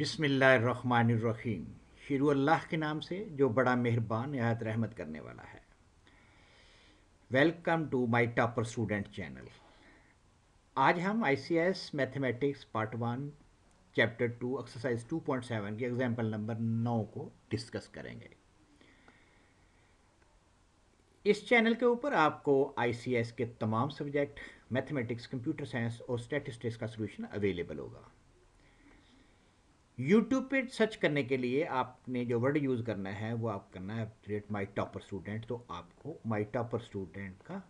बिस्मिल्लाहिर्रहमानिर्रहीम। शुरू अल्लाह के नाम से जो बड़ा मेहरबान नहायत रहमत करने वाला है। Welcome to my topper student channel. आज हम ICS mathematics part 1 chapter 2 exercise 2.7 के एग्जाम्पल नंबर 9 को डिस्कस करेंगे। इस चैनल के ऊपर आपको ICS के तमाम सब्जेक्ट मैथमेटिक्स, कंप्यूटर साइंस और स्टैटिस्टिक्स का सोल्यूशन अवेलेबल होगा। यूट्यूब पे सर्च करने के लिए आपने जो वर्ड यूज़ करना है वो आप करना है रेट माई टॉपर स्टूडेंट, तो आपको माई टॉपर स्टूडेंट का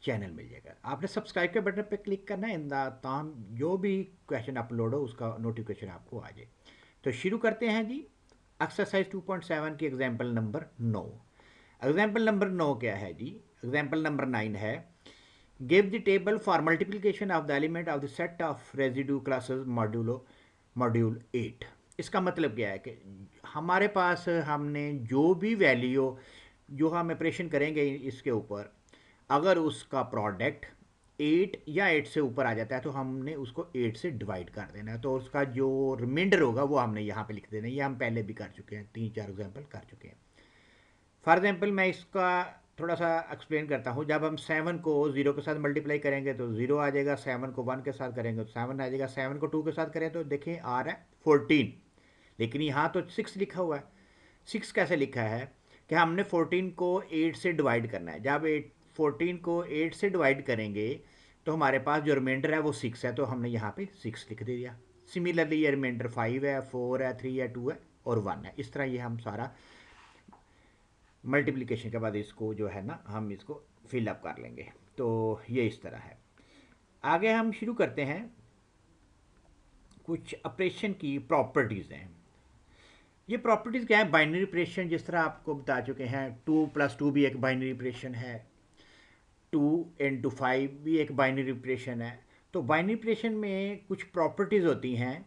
चैनल मिल जाएगा। आपने सब्सक्राइब के बटन पे क्लिक करना है, इन द ताम जो भी क्वेश्चन अपलोड हो उसका नोटिफिकेशन आपको आ जाए। तो शुरू करते हैं जी। एक्सरसाइज 2.7 की एग्जाम्पल नंबर 9। एग्जाम्पल नंबर 9 क्या है जी? एग्जाम्पल नंबर 9 है give the table for multiplication of the element of the set of residue classes module 8। इसका मतलब क्या है कि हमारे पास हमने जो भी वैल्यू जो हम ऑपरेशन करेंगे इसके ऊपर, अगर उसका प्रोडक्ट 8 या 8 से ऊपर आ जाता है तो हमने उसको 8 से डिवाइड कर देना है। तो उसका जो रिमाइंडर होगा वो हमने यहाँ पे लिख देना है। ये हम पहले भी कर चुके हैं, 3-4 एग्जाम्पल कर चुके हैं। फॉर एग्जाम्पल मैं इसका थोड़ा सा एक्सप्लेन करता हूँ। जब हम 7 को 0 के साथ मल्टीप्लाई करेंगे तो 0 आ जाएगा, 7 को 1 के साथ करेंगे तो 7 आ जाएगा, 7 को 2 के साथ करें तो देखिए आ रहा है 14। लेकिन यहाँ तो 6 लिखा हुआ है। 6 कैसे लिखा है कि हमने 14 को 8 से डिवाइड करना है। जब 14 को 8 से डिवाइड करेंगे तो हमारे पास जो रिमाइंडर है वो 6 है, तो हमने यहाँ पे 6 लिख दे दिया। सिमिलरली ये रिमाइंडर 5 है, 4 है, 3 है, 2 है और 1 है। इस तरह ये हम सारा मल्टीप्लिकेशन के बाद इसको जो है ना हम इसको फिलअप कर लेंगे। तो ये इस तरह है। आगे हम शुरू करते हैं। कुछ ऑपरेशन की प्रॉपर्टीज़ हैं। ये प्रॉपर्टीज़ क्या है? बाइनरी ऑपरेशन, जिस तरह आपको बता चुके हैं 2+2 भी एक बाइनरी ऑपरेशन है, 2 × 5 भी एक बाइनरी ऑपरेशन है। तो बाइनरी ऑपरेशन में कुछ प्रॉपर्टीज़ होती हैं,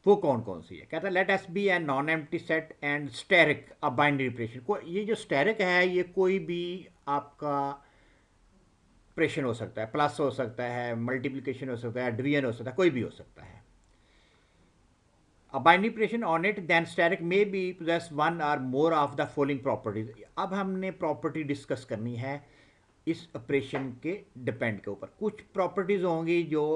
वो कौन कौन सी है? कहता है let S be an non empty set and asterisk a binary operation को। ये जो स्टेरिक है ये कोई भी आपका ऑपरेशन हो सकता है, प्लस हो सकता है, मल्टीप्लिकेशन हो सकता है, डिवीजन हो सकता है, कोई भी हो सकता है। A binary operation on it then steric may be possess one or more of the following properties। अब हमने प्रॉपर्टी डिस्कस करनी है इस ऑपरेशन के डिपेंड के ऊपर। कुछ प्रॉपर्टीज़ होंगी जो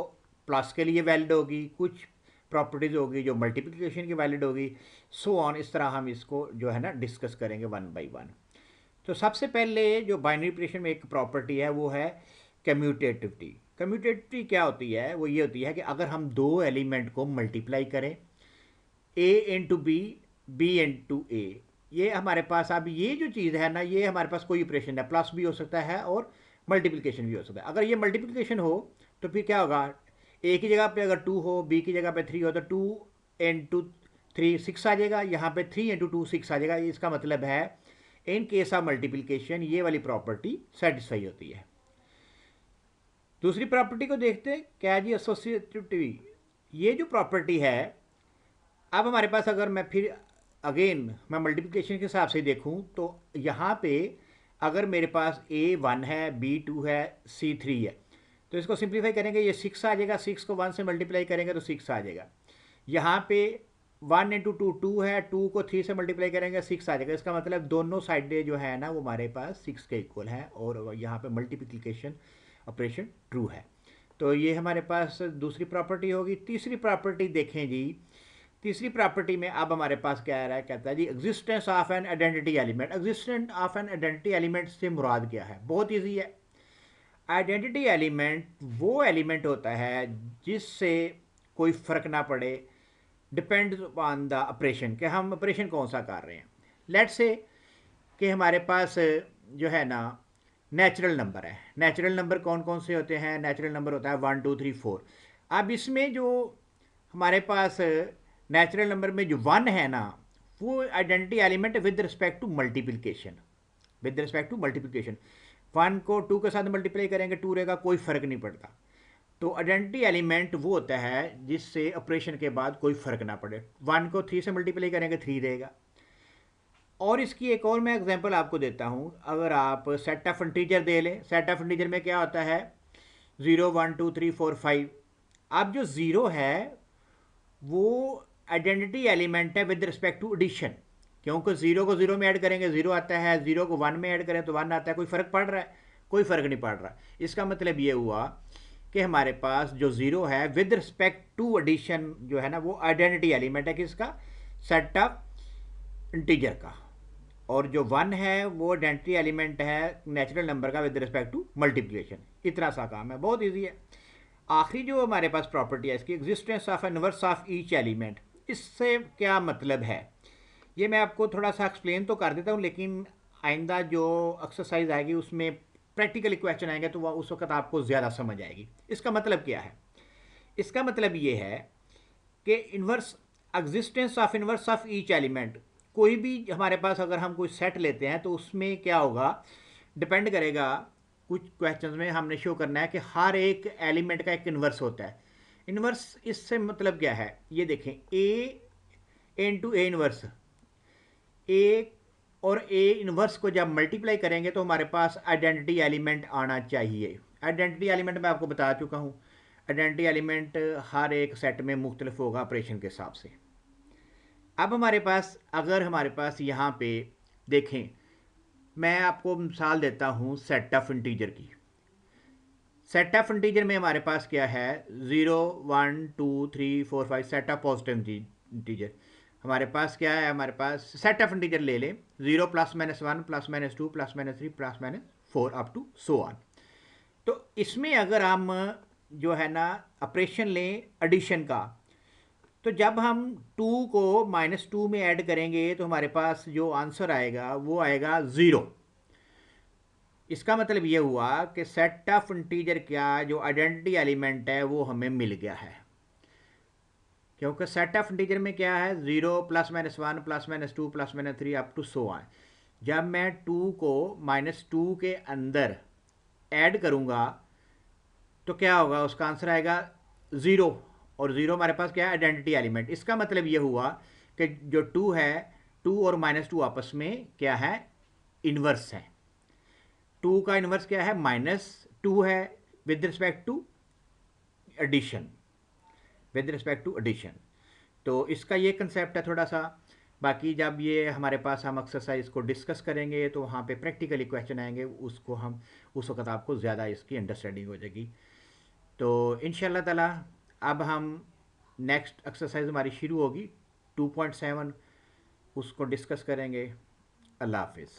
प्लस के लिए वैलिड होगी, कुछ प्रॉपर्टीज़ होगी जो मल्टीप्लिकेशन की वैलिड होगी, सो ऑन। इस तरह हम इसको जो है ना डिस्कस करेंगे वन बाय वन। तो सबसे पहले जो बाइनरी ऑपरेशन में एक प्रॉपर्टी है वो है कम्यूटेटिविटी। कम्यूटेटिविटी क्या होती है? वो ये होती है कि अगर हम दो एलिमेंट को मल्टीप्लाई करें, ए इंटू बी, बी इंटू ए, ये हमारे पास अब ये जो चीज़ है ना, ये हमारे पास कोई ऑपरेशन है, प्लस भी हो सकता है और मल्टीप्लिकेशन भी हो सकता है। अगर ये मल्टीप्लिकेशन हो तो फिर क्या होगा? ए की जगह पे अगर 2 हो, बी की जगह पे 3 हो, तो 2 × 3 6 आ जाएगा। यहाँ पे 3 × 2 6 आ जाएगा। इसका मतलब है इन केस ऑफ मल्टीप्लिकेशन ये वाली प्रॉपर्टी सेटिस्फाई होती है। दूसरी प्रॉपर्टी को देखते हैं क्या जी? एसोसिएटिविटी। ये जो प्रॉपर्टी है, अब हमारे पास अगर मैं फिर अगेन मैं मल्टीप्लिकेशन के हिसाब से देखूं तो यहाँ पे अगर मेरे पास A1 है, B2 है, C3 है, तो इसको सिंप्लीफाई करेंगे, ये 6 आ जाएगा। 6 को 1 से मल्टीप्लाई करेंगे तो 6 आ जाएगा। यहाँ पे 1 × 2 2 है, 2 को 3 से मल्टीप्लाई करेंगे 6 आ जाएगा। इसका मतलब दोनों साइडें जो है ना वो हमारे पास 6 के इक्वल है और यहाँ पे मल्टीप्लिकेशन ऑपरेशन ट्रू है। तो ये हमारे पास दूसरी प्रॉपर्टी होगी। तीसरी प्रॉपर्टी देखें जी। तीसरी प्रॉपर्टी में अब हमारे पास क्या आ रहा है? कहता है जी existence of an identity element. Existence of an identity element से मुराद क्या है? बहुत ईजी है। आइडेंटिटी एलिमेंट वो एलिमेंट होता है जिससे कोई फ़र्क ना पड़े, डिपेंड ऑन द ऑपरेशन, कि हम ऑपरेशन कौन सा कर रहे हैं। लेट्स से कि हमारे पास जो है ना नेचुरल नंबर है। नेचुरल नंबर कौन कौन से होते हैं? नेचुरल नंबर होता है 1 2 3 4। अब इसमें जो हमारे पास नेचुरल नंबर में जो 1 है ना, वो identity element with respect to multiplication. With respect to multiplication 1 को 2 के साथ मल्टीप्लाई करेंगे 2 रहेगा, कोई फ़र्क नहीं पड़ता। तो आइडेंटिटी एलिमेंट वो होता है जिससे ऑपरेशन के बाद कोई फ़र्क ना पड़े। 1 को 3 से मल्टीप्लाई करेंगे 3 रहेगा। और इसकी एक और मैं एग्जांपल आपको देता हूँ। अगर आप सेट ऑफ इंटीजर दे लें, सेट ऑफ इंटीजर में क्या होता है? 0 1 2 3 4 5। अब जो ज़ीरो है वो आइडेंटिटी एलिमेंट है विद रिस्पेक्ट टू एडिशन, क्योंकि ज़ीरो को ज़ीरो में ऐड करेंगे ज़ीरो आता है, ज़ीरो को वन में ऐड करें तो वन आता है। कोई फ़र्क पड़ रहा है? कोई फ़र्क नहीं पड़ रहा। इसका मतलब ये हुआ कि हमारे पास जो ज़ीरो है विद रिस्पेक्ट टू एडिशन जो है ना, वो आइडेंटिटी एलिमेंट है किसका? सेट ऑफ इंटीजर का। और जो वन है वो आइडेंटिटी एलिमेंट है नेचुरल नंबर का विद रिस्पेक्ट टू मल्टीप्लिकेशन। इतना सा काम है, बहुत ईजी है। आखिरी जो हमारे पास प्रॉपर्टी है इसकी, existence of inverse of each element. इससे क्या मतलब है ये मैं आपको थोड़ा सा एक्सप्लेन तो कर देता हूँ, लेकिन आइंदा जो एक्सरसाइज आएगी उसमें प्रैक्टिकल क्वेश्चन आएंगे तो वह उस वक्त आपको ज़्यादा समझ आएगी। इसका मतलब क्या है? इसका मतलब ये है कि inverse existence of inverse of each element, कोई भी हमारे पास अगर हम कोई सेट लेते हैं तो उसमें क्या होगा, डिपेंड करेगा। कुछ क्वेश्चंस में हमने शो करना है कि हर एक एलिमेंट का एक इन्वर्स होता है। इन्वर्स इससे मतलब क्या है, ये देखें, ए इंटू ए इन्वर्स, ए और ए इन्वर्स को जब मल्टीप्लाई करेंगे तो हमारे पास आइडेंटिटी एलिमेंट आना चाहिए। आइडेंटिटी एलिमेंट मैं आपको बता चुका हूँ। आइडेंटिटी एलिमेंट हर एक सेट में मुख्तलिफ होगा ऑपरेशन के हिसाब से। अब हमारे पास, अगर हमारे पास यहाँ पे देखें, मैं आपको मिसाल देता हूँ सेट ऑफ इंटीजर की। सेट ऑफ इंटीजर में हमारे पास क्या है, 0 1 2 3 4 5 सेट ऑफ पॉजिटिव इंटीजर। हमारे पास क्या है, हमारे पास सेट ऑफ इंटीजर ले लें, 0 +-1 +-2 +-3 +-4 अप टू सो ऑन। तो इसमें अगर हम जो है ना ऑपरेशन लें एडिशन का, तो जब हम 2 को -2 में ऐड करेंगे तो हमारे पास जो आंसर आएगा वो आएगा 0। इसका मतलब ये हुआ कि सेट ऑफ इंटीजर का जो आइडेंटिटी एलिमेंट है वो हमें मिल गया है, क्योंकि सेट ऑफ इंटीजर में क्या है, 0 +-1 +-2 +-3 अप टू सो ऑन। जब मैं 2 को -2 के अंदर ऐड करूँगा तो क्या होगा, उसका आंसर आएगा 0। और 0 हमारे पास क्या है, आइडेंटिटी एलिमेंट। इसका मतलब ये हुआ कि जो 2 है, 2 और -2 आपस में क्या है, इन्वर्स है। 2 का इन्वर्स क्या है, -2 है with respect to addition, with respect addition. तो इसका ये कंसेप्ट है थोड़ा सा। बाकी जब ये हमारे पास हम एक्सरसाइज को डिस्कस करेंगे तो वहाँ पे प्रैक्टिकली क्वेश्चन आएंगे, उसको हम उस वक्त आपको ज़्यादा इसकी अंडरस्टैंडिंग हो जाएगी। तो इंशाल्लाह ताला अब हम नेक्स्ट एक्सरसाइज हमारी शुरू होगी 2.7, उसको डिस्कस करेंगे। अल्लाह हाफिज़।